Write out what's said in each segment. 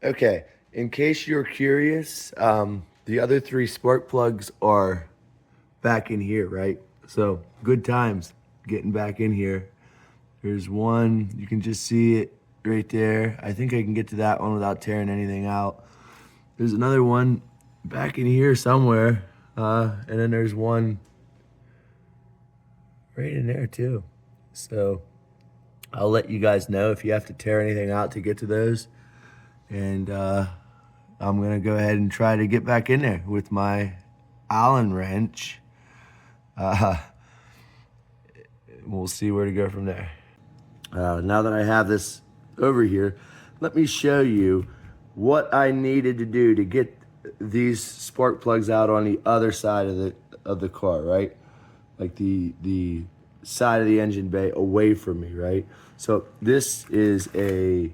Okay, in case you're curious, the other three spark plugs are back in here, right? So good times getting back in here. There's one, you can just see it right there. I think I can get to that one without tearing anything out. There's another one back in here somewhere, and then there's one right in there too. So I'll let you guys know if you have to tear anything out to get to those. And I'm gonna go ahead and try to get back in there with my Allen wrench. We'll see where to go from there. Now that I have this over here, let me show you what I needed to do to get these spark plugs out on the other side of the car, right? Like the side of the engine bay away from me, right? So this is a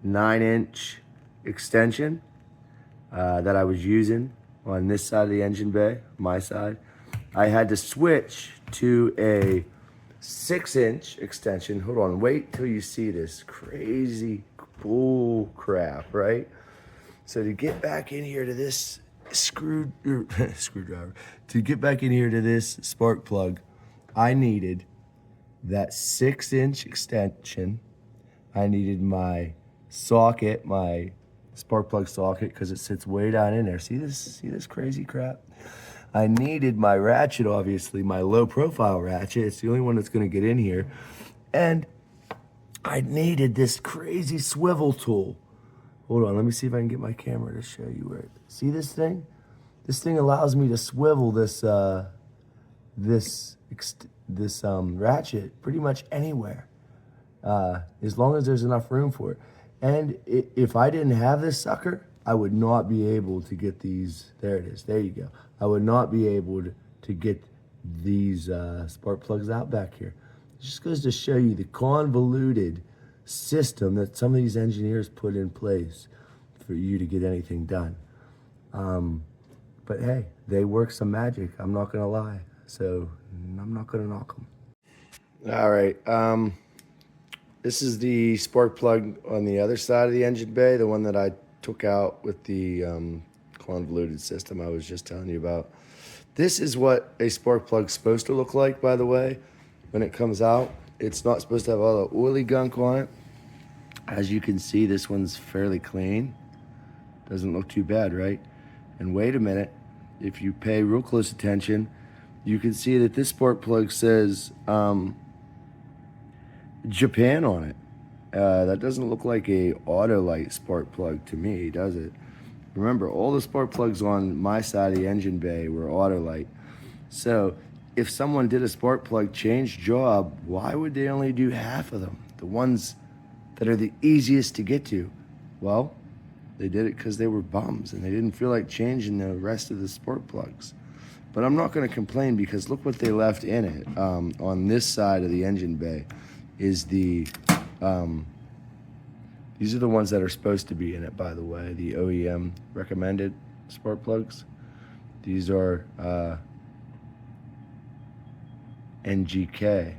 9-inch extension that I was using on this side of the engine bay, my side. I had to switch to a 6-inch extension. Hold on, wait till you see this crazy bull crap, right? So to get back in here to this screwdriver, to get back in here to this spark plug, I needed that 6-inch extension. I needed my socket, my spark plug socket, because it sits way down in there. See this crazy crap? I needed my ratchet, obviously, my low profile ratchet. It's the only one that's gonna get in here. And I needed this crazy swivel tool. Hold on, let me see if I can get my camera to show you where. See this thing? This thing allows me to swivel this ratchet pretty much anywhere, as long as there's enough room for it. And if I didn't have this sucker, I would not be able to get these. There it is. There you go. I would not be able to get these spark plugs out back here. It just goes to show you the convoluted system that some of these engineers put in place for you to get anything done. But hey, they work some magic. I'm not gonna lie. So I'm not gonna knock them. All right. This is the spark plug on the other side of the engine bay, the one that I took out with the convoluted system I was just telling you about. This is what a spark plug's supposed to look like, by the way, when it comes out. It's not supposed to have all the oily gunk on it. As you can see, this one's fairly clean. Doesn't look too bad, right? And wait a minute, if you pay real close attention, you can see that this spark plug says Japan on it. That doesn't look like a Autolite spark plug to me, does it? Remember, all the spark plugs on my side of the engine bay were Autolite. So if someone did a spark plug change job, why would they only do half of them? The ones that are the easiest to get to. Well, they did it because they were bums and they didn't feel like changing the rest of the spark plugs. But I'm not going to complain, because look what they left in it. On this side of the engine bay is the, these are the ones that are supposed to be in it, by the way, the OEM recommended spark plugs. These are NGK.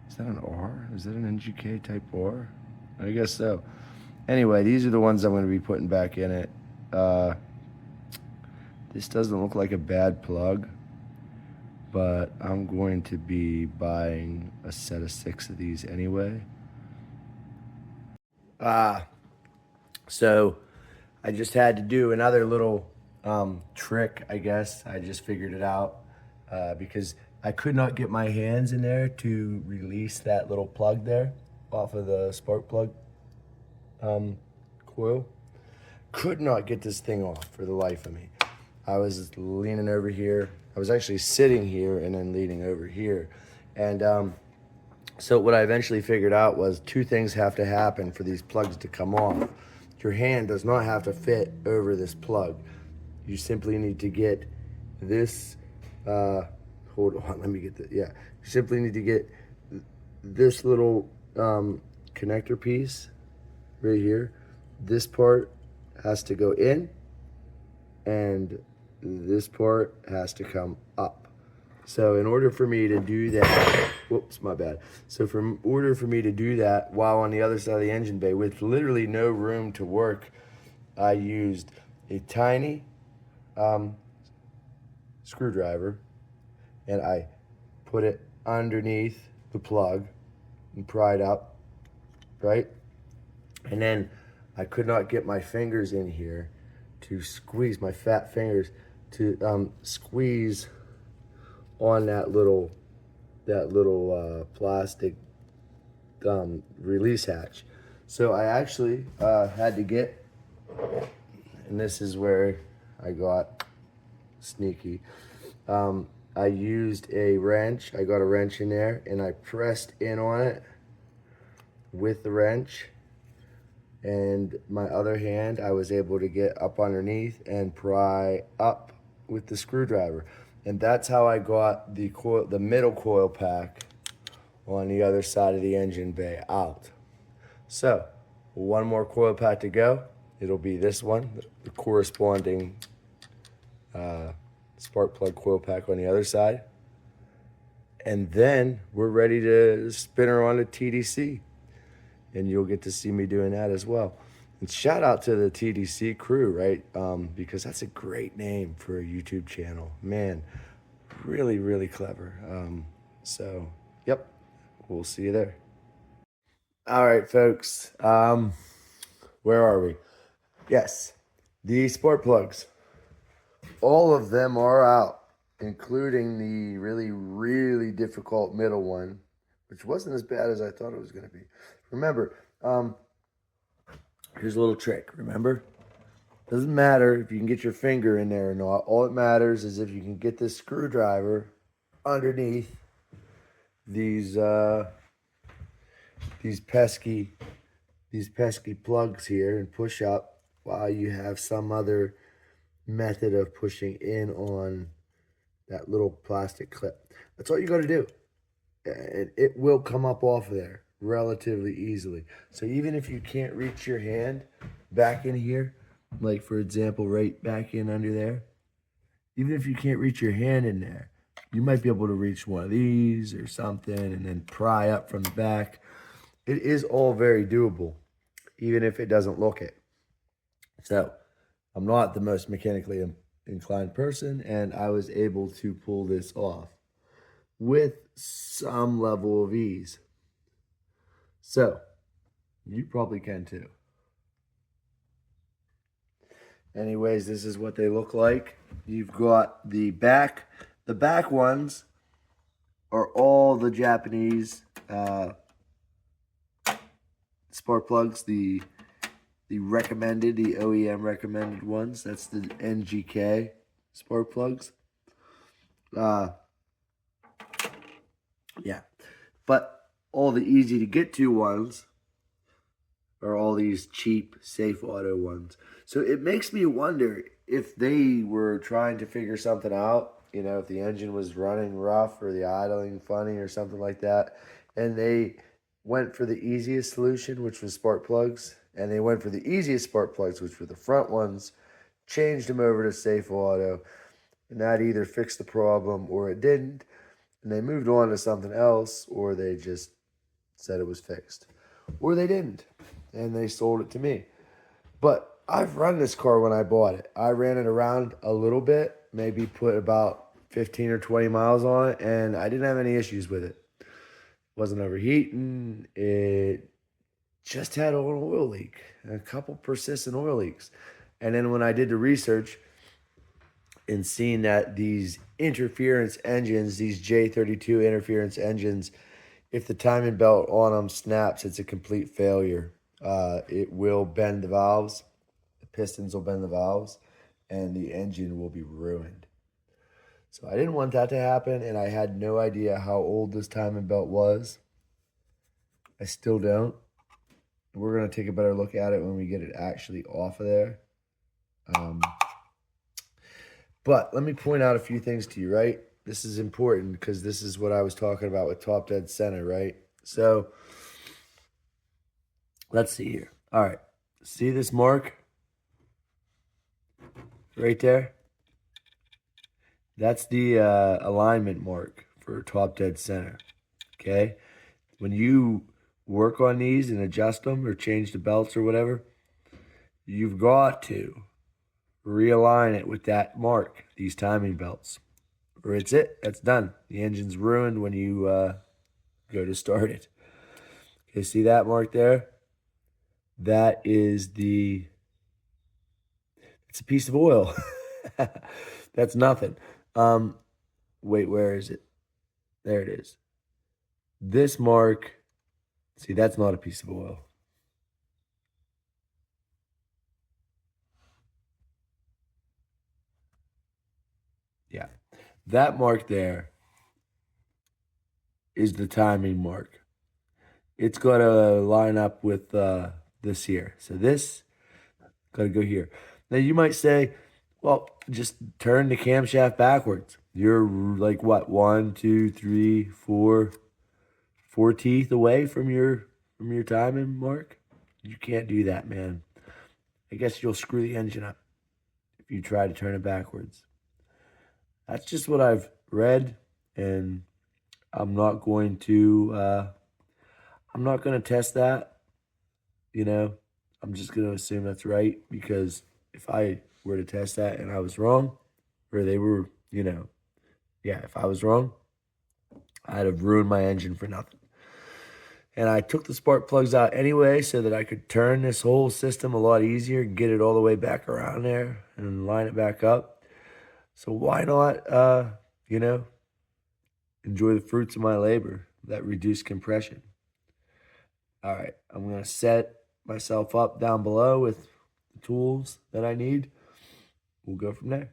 Is that an R? Is that an NGK type R? I guess so. Anyway, these are the ones I'm going to be putting back in it. This doesn't look like a bad plug, but I'm going to be buying a set of 6 of these anyway. So I just had to do another little trick, I guess. I just figured it out because I could not get my hands in there to release that little plug there off of the spark plug coil. Could not get this thing off for the life of me. I was leaning over here. I was actually sitting here and then leaning over here. And so what I eventually figured out was 2 things have to happen for these plugs to come off. Your hand does not have to fit over this plug. You simply need to get this, hold on, let me get the, yeah. You simply need to get this little connector piece right here. This part has to go in, and this part has to come up. So in order for me to do that, Whoops, my bad. So in order for me to do that while on the other side of the engine bay with literally no room to work, I used a tiny screwdriver and I put it underneath the plug and pried up, right? And then I could not get my fingers in here to squeeze, my fat fingers to squeeze on that little plastic release hatch. So I actually had to get, and this is where I got sneaky. I used a wrench. I got a wrench in there and I pressed in on it with the wrench. And my other hand, I was able to get up underneath and pry up with the screwdriver. And that's how I got the middle coil pack on the other side of the engine bay out. So, one more coil pack to go. It'll be this one, the corresponding spark plug coil pack on the other side. And then we're ready to spin her on a TDC. And you'll get to see me doing that as well. And shout out to the TDC crew, right? Because that's a great name for a YouTube channel. Man, really, really clever. So, yep, we'll see you there. All right, folks. Where are we? Yes, the spark plugs. All of them are out, including the really, really difficult middle one, which wasn't as bad as I thought it was going to be. Remember, here's a little trick, remember? Doesn't matter if you can get your finger in there or not. All that matters is if you can get this screwdriver underneath these pesky plugs here and push up while you have some other method of pushing in on that little plastic clip. That's all you got to do. And it will come up off of there relatively easily. So even if you can't reach your hand back in here, like for example, right back in under there, even if you can't reach your hand in there, you might be able to reach one of these or something and then pry up from the back. It is all very doable, even if it doesn't look it. So I'm not the most mechanically inclined person, and I was able to pull this off with some level of ease. So you probably can too. Anyways, this is what they look like. You've got the back. The back ones are all the Japanese spark plugs, the recommended, the OEM recommended ones. That's the NGK spark plugs. Yeah. But all the easy to get to ones are all these cheap, safe auto ones. So it makes me wonder if they were trying to figure something out, you know, if the engine was running rough or the idling funny or something like that, and they went for the easiest solution, which was spark plugs, and they went for the easiest spark plugs, which were the front ones, changed them over to safe auto, and that either fixed the problem or it didn't, and they moved on to something else, or they just said it was fixed, or they didn't, and they sold it to me. But I've run this car when I bought it. I ran it around a little bit, maybe put about 15 or 20 miles on it, and I didn't have any issues with it. It wasn't overheating. It just had an oil leak, a couple persistent oil leaks. And then when I did the research and seeing that these interference engines, these J32 interference engines, if the timing belt on them snaps, it's a complete failure. It will bend the valves, the pistons will bend the valves, and the engine will be ruined. So I didn't want that to happen, and I had no idea how old this timing belt was. I still don't. We're going to take a better look at it when we get it actually off of there. But let me point out a few things to you, right? This is important because this is what I was talking about with top dead center, right? So let's see here. All right. See this mark right there? That's the alignment mark for top dead center. okay? When you work on these and adjust them or change the belts or whatever, you've got to realign it with that mark, these timing belts, or it's it. That's done. The engine's ruined when you go to start it. Okay, see that mark there? That is it's a piece of oil. That's nothing. Wait, where is it? There it is. This mark, see, that's not a piece of oil. Yeah. That mark there is the timing mark. It's got to line up with this here. So this got to go here. Now you might say, well, just turn the camshaft backwards. You're like what, 4 teeth away from your timing mark. You can't do that, man. I guess you'll screw the engine up if you try to turn it backwards. That's just what I've read, and I'm not going to test that, you know. I'm just going to assume that's right, because if I were to test that and I was wrong, or they were, yeah, if I was wrong, I'd have ruined my engine for nothing. And I took the spark plugs out anyway so that I could turn this whole system a lot easier, get it all the way back around there and line it back up. So why not, enjoy the fruits of my labor, that reduced compression. All right, I'm going to set myself up down below with the tools that I need. We'll go from there.